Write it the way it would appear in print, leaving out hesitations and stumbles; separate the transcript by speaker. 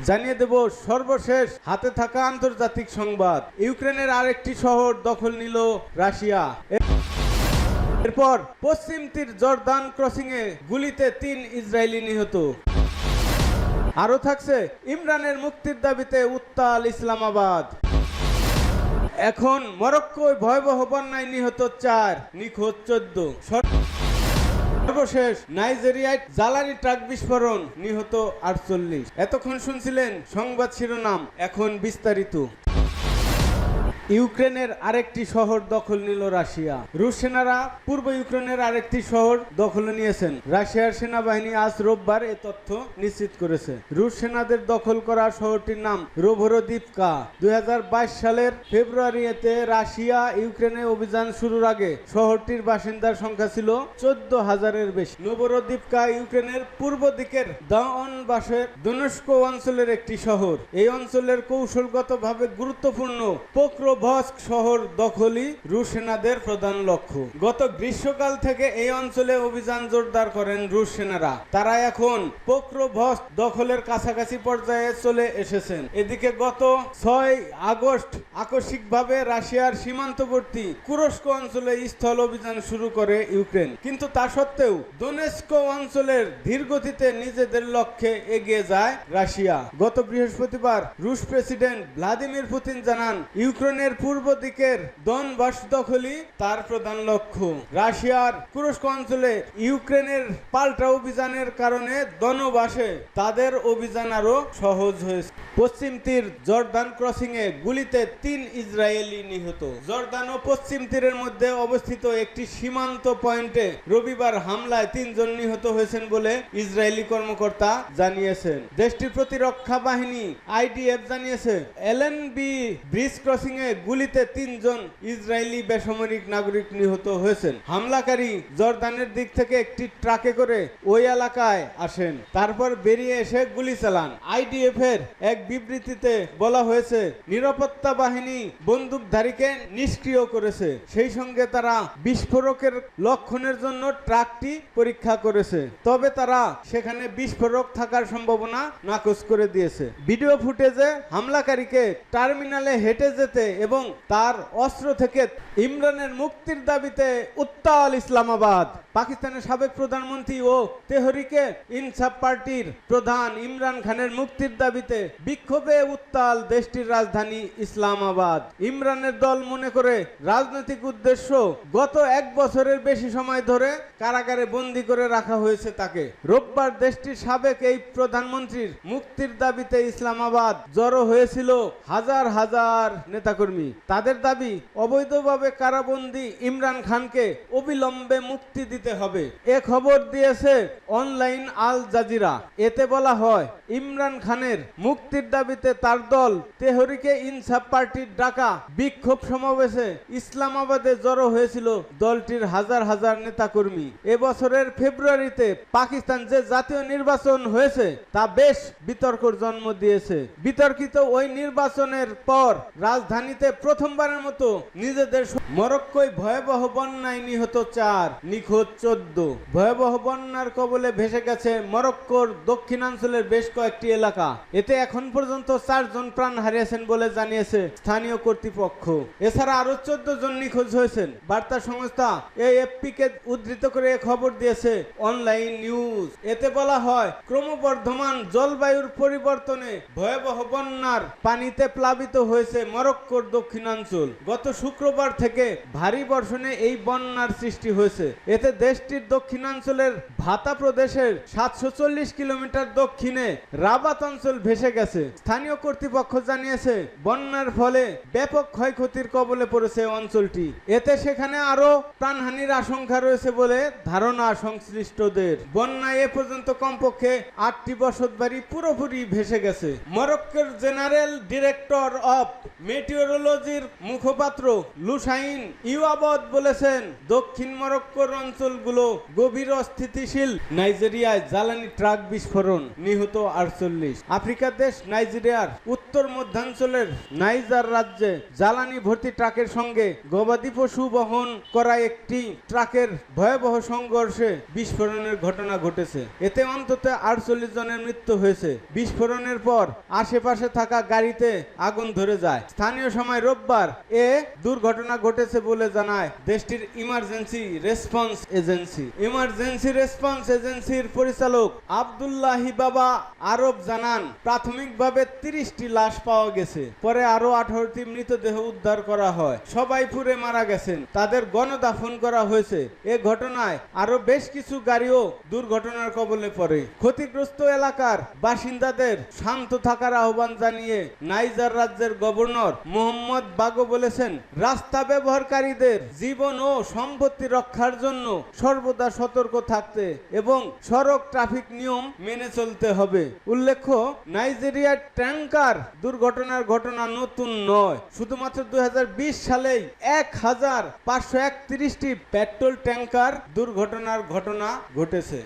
Speaker 1: জানিয়ে দেব সর্বশেষ হাতে থাকা আন্তর্জাতিক সংবাদ। ইউক্রেনের আরেকটি শহর দখল নিল রাশিয়া। এরপর পশ্চিম তীর জর্দান ক্রসিং এ গুলিতে 3 ইসরায়েলি নিহত। আরো থাকছে ইমরানের মুক্তির দাবিতে উত্তাল ইসলামাবাদ। এখন মরক্কোয় ভয়াবহ বন্যায় নিহত 4, নিখোঁজ 14। সর্বশেষ নাইজেরিয়ায় জ্বালানি ট্রাক বিস্ফোরণ, নিহত 48। এতক্ষণ শুনছিলেন সংবাদ শিরোনাম, এখন বিস্তারিত। ইউক্রেনের আরেকটি শহর দখল নিল রাশিয়া। রুশ সেনারা পূর্ব ইউক্রেনের আরেকটি শহর দখল নিয়েছেন। রাশিয়ার সেনাবাহিনী আজ রোববার এ তথ্য নিশ্চিত করেছে। রুশ সেনাদের দখল করা শহরটির নাম রোভরোদিভকা। 2022 সালের ফেব্রুয়ারিতে রাশিয়া ইউক্রেনে অভিযান শুরুর আগে শহরটির বাসিন্দার সংখ্যা ছিল 14,000-এর বেশি। নোভরোদিভকা ইউক্রেনের পূর্ব দিকের দনবাসের দোনেস্ক অঞ্চলের একটি শহর। এই অঞ্চলের কৌশলগতভাবে গুরুত্বপূর্ণ পোক্রোভস্ক শহর দখলই রুশ সেনাদের প্রধান লক্ষ্য। গত গ্রীষ্মকাল থেকে এই অঞ্চলে অভিযান জোরদার করেন রুশ সেনারা। তারা এখন পোক্রোভস্ক দখলের কাছাকাছি পর্যায়ে চলে এসেছেন। এদিকে গত 6 আগস্ট আকস্মিকভাবে রাশিয়ার সীমান্তবর্তী কুরস্ক অঞ্চলে স্থল অভিযান শুরু করে ইউক্রেন। কিন্তু তা সত্ত্বেও দোনেস্ক অঞ্চলের ধীরগতিতে নিজেদের লক্ষ্যে এগিয়ে যায় রাশিয়া। গত বৃহস্পতিবার রুশ প্রেসিডেন্ট ভ্লাদিমির পুতিন জানান, ইউক্রেনের পূর্ব দিকের দনবাস দখলই তার প্রধান লক্ষ্য। রাশিয়ার কুরস্ক অঞ্চলে ইউক্রেনের পাল্টা অভিযানের কারণে দনবাসে তাদের অভিযান আরো সহজ হয়েছে। পশ্চিম তীর জর্দান ক্রসিং এ গুলিতে 3 ইসরায়েলি নিহত। জর্দান ও পশ্চিম তীরের মধ্যে অবস্থিত একটি সীমান্ত পয়েন্টে রবিবার হামলায় 3 জন নিহত হয়েছেন বলে ইসরায়েলি কর্মকর্তা জানিয়েছেন। দেশটির প্রতিরক্ষা বাহিনী আইডিএফ জানিয়েছে, এলএনবি ব্রিজ ক্রসিং এ গুলিতে 3 জন ইসরায়েলি বেসামরিক নাগরিক নিহত হয়েছেন। হামলাকারী জর্দানের দিক থেকে একটি ট্রাকে করে ওই এলাকায় আসেন, তারপর বেরিয়ে এসে গুলি চালান। আইডিএফ এর এক বিবৃতিতে বলা হয়েছে, নিরাপত্তা বাহিনী বন্দুকধারীকে নিষ্ক্রিয় করেছে, সেই সঙ্গে তারা বিস্ফোরকের লক্ষণের জন্য ট্রাকটি পরীক্ষা করেছে, তবে তারা সেখানে বিস্ফোরক থাকার সম্ভাবনা নাকচ করে দিয়েছে। ভিডিও ফুটেজে হামলাকারীকে টার্মিনালে হেঁটে যেতে এবং তার অস্ত্র থেকে ইমরানের মুক্তির দাবিতে উত্তাল ইসলামাবাদ। পাকিস্তানের সাবেক প্রধানমন্ত্রী ও তেহরিকে ইনসাফ পার্টির প্রধান ইমরান খানের মুক্তির দাবিতে বিক্ষোভে উত্তাল দেশটির রাজধানী ইসলামাবাদ। ইমরানের দল মনে করে রাজনৈতিক উদ্দেশ্য গত 1 বছরের বেশি সময় ধরে কারাগারে বন্দী করে রাখা হয়েছে তাকে। রোববার দেশটির সাবেক এই প্রধানমন্ত্রীর মুক্তির দাবিতে ইসলামাবাদ জড়ো হয়েছিল হাজার হাজার নেতাকর্মী। তাদের দাবি, অবৈধভাবে কারাবন্দী ইমরান খানকে অবিলম্বে মুক্তি দিতে হবে। এ খবর দিয়েছে অনলাইন আল জাজিরা। এতে বলা হয়, ইমরান খানের মুক্তির দাবিতে তার দল তেহরিকে ইনসাফ পার্টির ডাকা বিক্ষোভ সমাবেশে ইসলামাবাদে জড়ো হয়েছিল দলটির হাজার হাজার নেতাকর্মী। এবছরের ফেব্রুয়ারিতে পাকিস্তান যে জাতীয় নির্বাচন হয়েছে তা বেশ বিতর্কের জন্ম দিয়েছে। বিতর্কিত ওই নির্বাচনের পর রাজধানীতে প্রথমবারের মতো নিজেদের মরক্কোয় ভয়াবহ বন্যায় নিহত 4, নিখোঁজ 14। ভয়াবহ বন্যার কবলে ভেসে গেছে মরক্কোর দক্ষিণাঞ্চলের বেশ কয়েকটি এলাকা। এতে এখন পর্যন্ত 4 জন প্রাণ হারিয়েছেন বলে জানিয়েছে স্থানীয় কর্তৃপক্ষ। এছাড়া আরো 14 জন নিখোঁজ হয়েছেন। বার্তা সংস্থা এএফপি কে উদ্ধৃত করে খবর দিয়েছে অনলাইন নিউজ। এতে বলা হয়, ক্রমবর্ধমান জলবায়ুর পরিবর্তনে ভয়াবহ বন্যার পানিতে প্লাবিত হয়েছে মরক্কোর দক্ষিণাঞ্চল। গত শুক্রবার থেকে ভারী বর্ষণে এই বন্যার সৃষ্টি হয়েছে। এতে দেশটির দক্ষিণাঞ্চলের ভাতা প্রদেশের 740 কিলোমিটার দক্ষিণে রাবাত অঞ্চল ভেসে গেছে। স্থানীয় কর্তৃপক্ষ জানিয়েছে, বন্যার ফলে ব্যাপক ক্ষয়ক্ষতির কবলে পড়েছে অঞ্চলটি। এতে সেখানে আরো প্রাণহানির আশঙ্কা রয়েছে বলে ধারণা সংশ্লিষ্টদের। বন্যায় এ পর্যন্ত কমপক্ষে 8টি বসতবাড়ি পুরোপুরি ভেসে গেছে। মরক্কোর জেনারেল ডিরেক্টর অফ মেটিওরোলজি মেট্রোলজির মুখপাত্র লুসাইন ইউয়াবদ বলেছেন, দক্ষিণ মরক্কোর অঞ্চলগুলো গভীর অস্থিতিশীল। নাইজেরিয়ায় জ্বালানি ট্রাক বিস্ফোরণ, নিহত 48। আফ্রিকার দেশ নাইজেরিয়ার উত্তর মধ্যাঞ্চলের নাইজার রাজ্যে জ্বালানি ভর্তি ট্রাকের সঙ্গে গবাদি পশু বহন করা একটি ট্রাকের ভয়াবহ সংঘর্ষে বিস্ফোরণের ঘটনা ঘটেছে। এতে অন্তত 48 জনের মৃত্যু হয়েছে। বিস্ফোরণের পর আশেপাশে থাকা গাড়িতে আগুন ধরে যায়। স্থানীয় সময় রোববার এ দুর্ঘটনা ঘটেছে বলে জানায় দেশটির emergency response agency. Emergency response এজেন্সির পরিচালক আব্দুল্লাহি বাবা আরব জানান, প্রাথমিকভাবে 30টি লাশ পাওয়া গেছে। পরে আরো 18টি মৃতদেহ উদ্ধার করা হয়। সবাই পুড়ে মারা গেছেন, তাদের গণদাফন করা হয়েছে। এ ঘটনায় আরো বেশ কিছু গাড়িও দুর্ঘটনার কবলে পড়ে। ক্ষতিগ্রস্ত এলাকার বাসিন্দাদের শান্ত থাকার আহ্বান জানিয়ে নাইজার রাজ্যের গভর্নর মোহাম্মদ বাগো বলেছেন, রাস্তা ব্যবহারকারীদের জীবন ও সম্পত্তি রক্ষার জন্য সর্বদা সতর্ক থাকতে এবং সড়ক ট্রাফিক নিয়ম মেনে চলতে হবে। উল্লেখ্য, নাইজেরিয়ার ট্যাঙ্কার দুর্ঘটনার ঘটনা নতুন নয়। শুধুমাত্র 2020 সালেই 1531টি পেট্রোল ট্যাঙ্কার দুর্ঘটনার ঘটনা ঘটেছে।